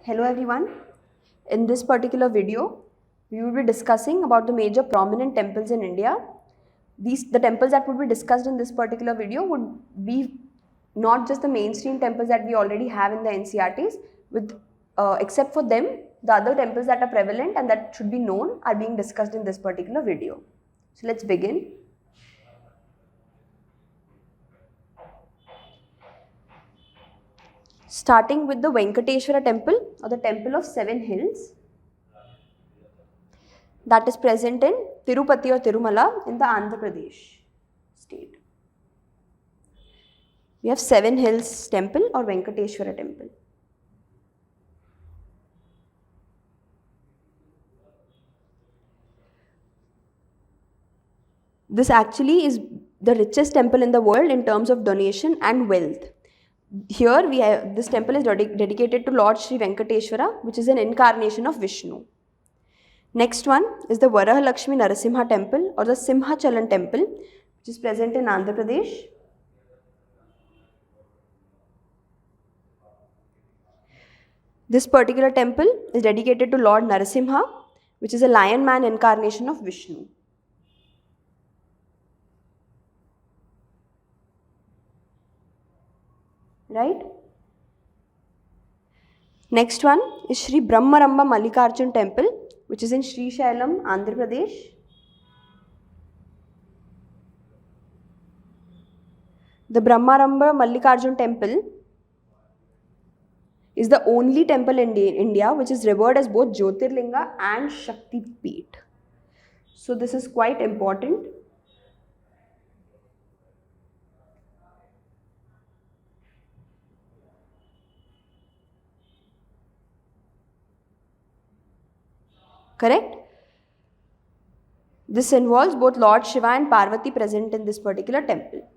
Hello everyone. In this particular video, we will be discussing about the major prominent temples in India. The temples that would be discussed in this particular video would be not just the mainstream temples that we already have in the NCRTs, with except for them, the other temples that are prevalent and that should be known are being discussed in this particular video. So let's begin. Starting with the Venkateshwara temple or the temple of 7 hills, that is present in Tirupati or Tirumala in the Andhra Pradesh state. We have 7 hills temple or Venkateshwara temple. This actually is the richest temple in the world in terms of donation and wealth. Here we have this temple is dedicated to Lord Sri Venkateshwara, which is an incarnation of Vishnu. Next one is the Varahalakshmi Narasimha temple or the Simhachalan temple, which is present in Andhra Pradesh. This particular temple is dedicated to Lord Narasimha, which is a lion man incarnation of Vishnu. Right? Next one is Sri Brahmaramba Mallikarjun temple, which is in Sri Shailam, Andhra Pradesh. The Brahmaramba Mallikarjun temple is the only temple in India which is revered as both Jyotirlinga and Shakti Peeth. So this is quite important. Correct? This involves both Lord Shiva and Parvati present in this particular temple.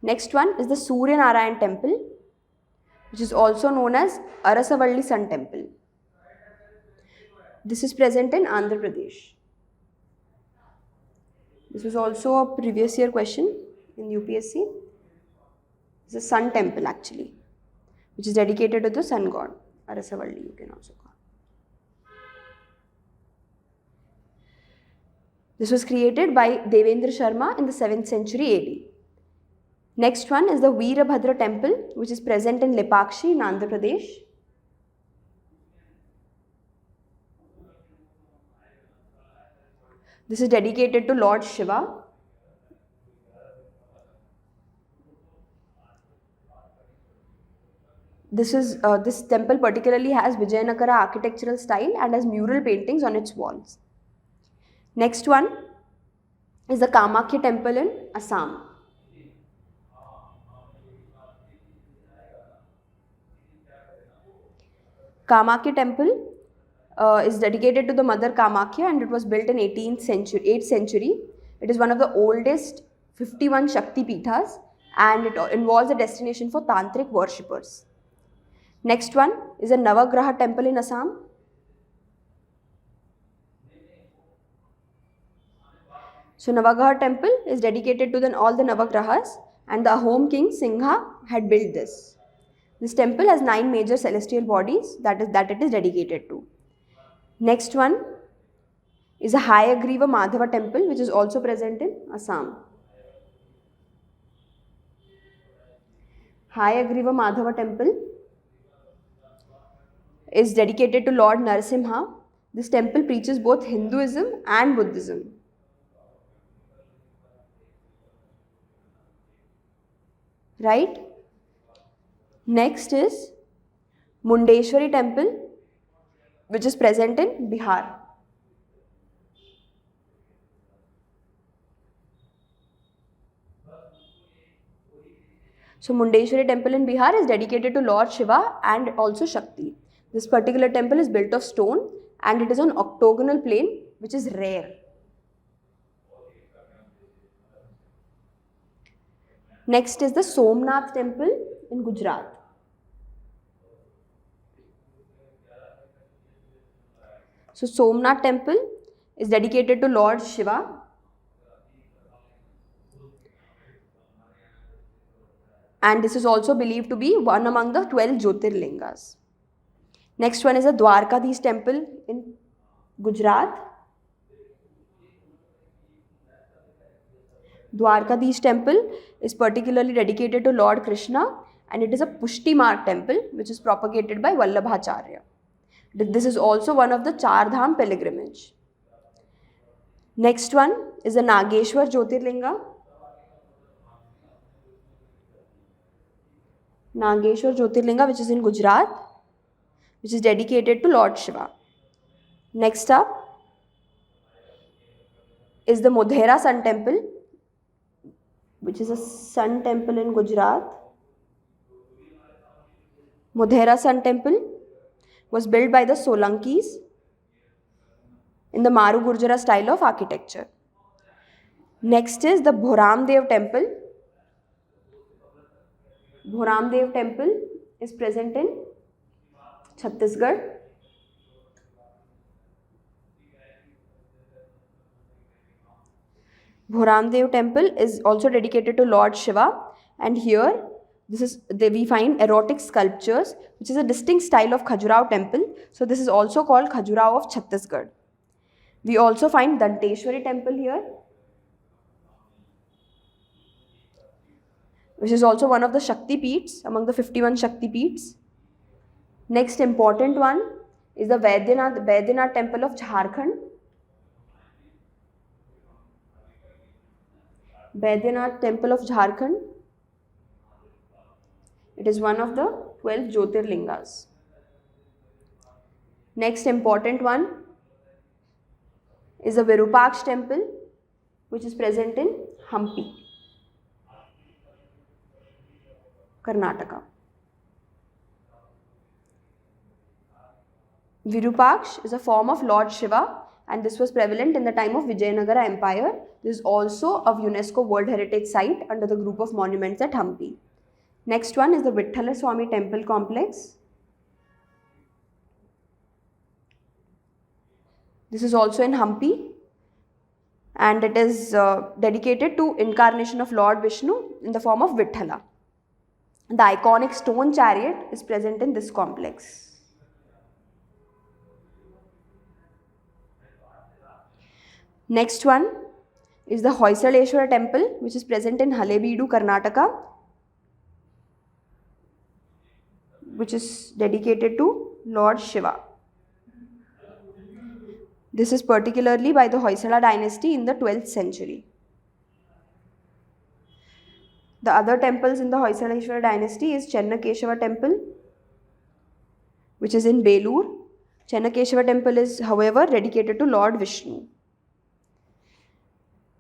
Next one is the Surya Narayan temple, which is also known as Arasavalli Sun temple. This is present in Andhra Pradesh. This was also a previous year question in UPSC. It's a sun temple actually, which is dedicated to the sun god, Arasavalli you can also call. This was created by Devendra Sharma in the 7th century AD. Next one is the Veerabhadra temple, which is present in Lepakshi in Andhra Pradesh. This is dedicated to Lord Shiva. This temple particularly has Vijayanagara architectural style and has mural paintings on its walls. Next one is the Kamakya temple in Assam. Kamakya temple is dedicated to the mother Kamakya and it was built in 8th century. It is one of the oldest 51 Shakti Peethas and it involves a destination for tantric worshippers. Next one is a Navagraha temple in Assam. So Navagraha temple is dedicated to all the Navagrahas and the Ahom king Singha had built this. This temple has 9 major celestial bodies that it is dedicated to. Next one is a Hayagriva Madhava temple which is also present in Assam. Hayagriva Madhava temple is dedicated to Lord Narasimha. This temple preaches both Hinduism and Buddhism. Right? Next is Mundeshwari temple, which is present in Bihar. So Mundeshwari temple in Bihar is dedicated to Lord Shiva and also Shakti. This particular temple is built of stone and it is on octagonal plane, which is rare. Next is the Somnath temple in Gujarat. So Somnath temple is dedicated to Lord Shiva and this is also believed to be one among the 12 Jyotirlingas. Next one is the Dwarkadhish temple in Gujarat. Dwarkadhish temple is particularly dedicated to Lord Krishna, and it is a Pushti Marg temple which is propagated by Vallabhacharya. This is also one of the Char Dham pilgrimage. Next one is the Nageshwar Jyotirlinga. Nageshwar Jyotirlinga, which is in Gujarat, which is dedicated to Lord Shiva. Next up is the Modhera Sun Temple, which is a sun temple in Gujarat. Modhera Sun Temple was built by the Solankis in the Maru Gurjara style of architecture. Next is the Bhoramdev Temple. Bhoramdev Temple is present in Chhattisgarh. Bhoramdev Temple is also dedicated to Lord Shiva, and here we find erotic sculptures, which is a distinct style of Khajuraho temple. So this is also called Khajuraho of Chhattisgarh. We also find Danteshwari temple here, which is also one of the Shakti Peeths among the 51 Shakti Peeths. Next important one is the Vaidyanath temple of Jharkhand. Vaidyanath temple of Jharkhand. It is one of the 12 Jyotirlingas. Next important one is the Virupaksha temple, which is present in Hampi, Karnataka. Virupaksha is a form of Lord Shiva, and this was prevalent in the time of Vijayanagara Empire. This is also a UNESCO World Heritage Site under the group of monuments at Hampi. Next one is the Vithala Swami Temple Complex. This is also in Hampi, and it is dedicated to incarnation of Lord Vishnu in the form of Vithala. The iconic stone chariot is present in this complex. Next one is the Hoysaleshwara temple, which is present in Halebeedu, Karnataka, which is dedicated to Lord Shiva. This is particularly by the Hoysala dynasty in the 12th century. The other temples in the Hoysaleshwara dynasty is Chennakeshwara temple, which is in Belur. Chennakeshwara temple is, however, dedicated to Lord Vishnu.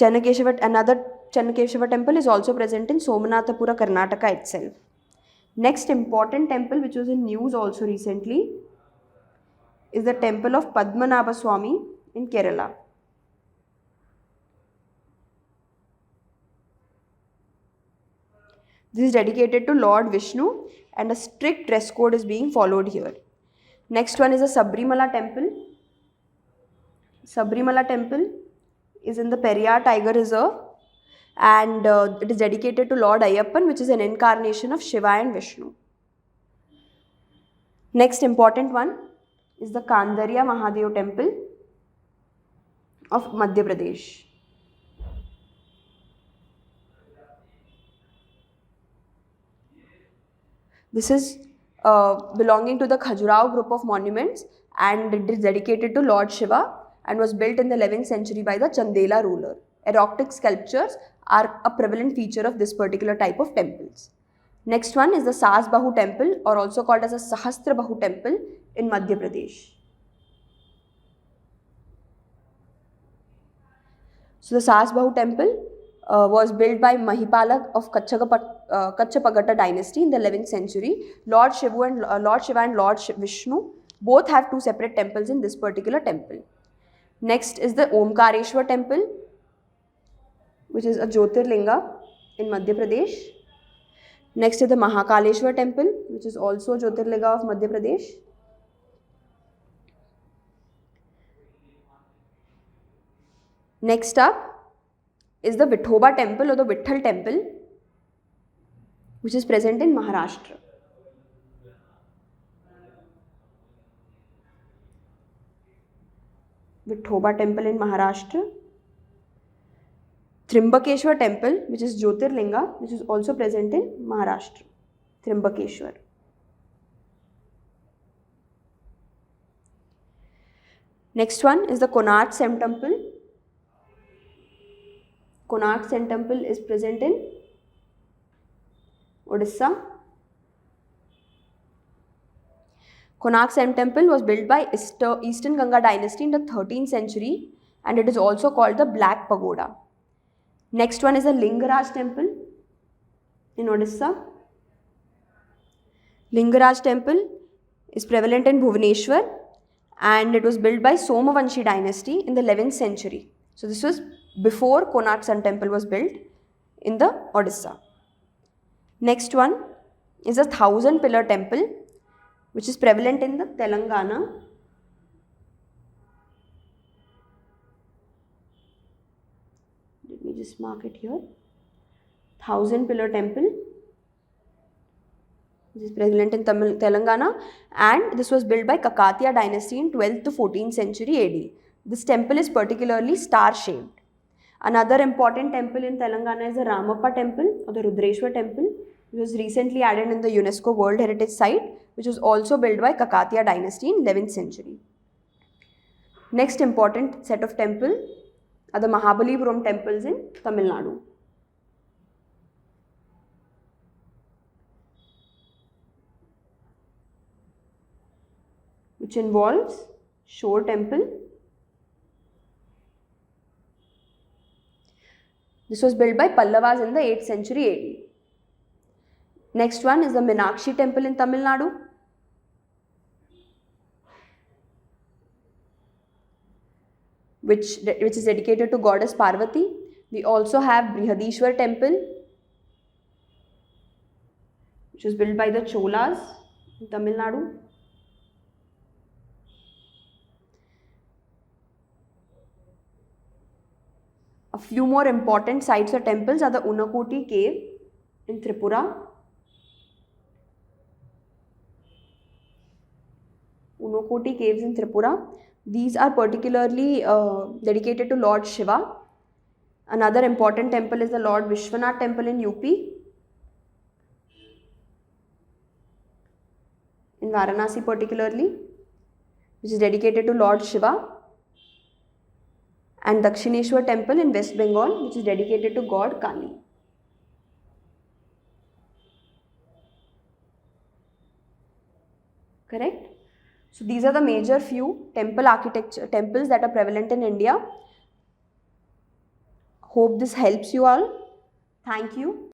Another Chennakeshwara temple is also present in Somanathapura, Karnataka itself. Next important temple, which was in news also recently, is the temple of Padmanabha Swami in Kerala. This is dedicated to Lord Vishnu, and a strict dress code is being followed here. Next one is the Sabrimala temple. Sabrimala temple is in the Periyar Tiger Reserve, and it is dedicated to Lord Ayyappan, which is an incarnation of Shiva and Vishnu. Next important one is the Kandariya Mahadev temple of Madhya Pradesh. This is belonging to the Khajuraho group of monuments, and it is dedicated to Lord Shiva and was built in the 11th century by the Chandela ruler. Erotic sculptures are a prevalent feature of this particular type of temples. Next one is the Sas Bahu temple, or also called as a Sahastra Bahu temple in Madhya Pradesh. So the Sas Bahu temple was built by Mahipala of Kachapagata dynasty in the 11th century. Lord Shiva and Lord Vishnu both have two separate temples in this particular temple. Next is the Omkareshwar temple, which is a Jyotirlinga in Madhya Pradesh. Next is the Mahakaleshwar temple, which is also a Jyotirlinga of Madhya Pradesh. Next up is the Vithoba temple or the Vitthal temple, which is present in Maharashtra. Vithoba temple in Maharashtra. Trimbakeshwar temple, which is Jyotirlinga, which is also present in Maharashtra. Trimbakeshwar. Next one is the Konark Sun temple. Konark Sun temple is present in Odisha. Konark Sun temple was built by Eastern Ganga dynasty in the 13th century, and it is also called the Black Pagoda. Next one is the Lingaraj temple in Odisha. Lingaraj temple is prevalent in Bhubaneswar, and it was built by Somavanshi dynasty in the 11th century. So this was before Konark Sun temple was built in the Odisha. Next one is a 1000 pillar temple, which is prevalent in the Telangana. Let me just mark it here. 1000 pillar temple, which is prevalent in Telangana, and this was built by Kakatiya dynasty in 12th to 14th century AD. This temple is particularly star shaped. Another important temple in Telangana is the Ramappa temple or the Rudreshwar temple, which was recently added in the UNESCO World Heritage Site, which was also built by Kakatiya dynasty in 11th century. Next important set of temple are the Mahabalipuram temples in Tamil Nadu. Which involves Shore temple. This was built by Pallavas in the 8th century AD. Next one is the Meenakshi temple in Tamil Nadu, which is dedicated to goddess Parvati. We also have Brihadishwar temple, which was built by the Cholas in Tamil Nadu. A few more important sites or temples are the Unakoti cave in Tripura. Unakoti caves in Tripura. These are particularly dedicated to Lord Shiva. Another important temple is the Lord Vishwanath temple in UP, in Varanasi particularly, which is dedicated to Lord Shiva. And Dakshineshwar temple in West Bengal, which is dedicated to god Kali. Correct? So these are the major few temples that are prevalent in India. Hope this helps you all. Thank you.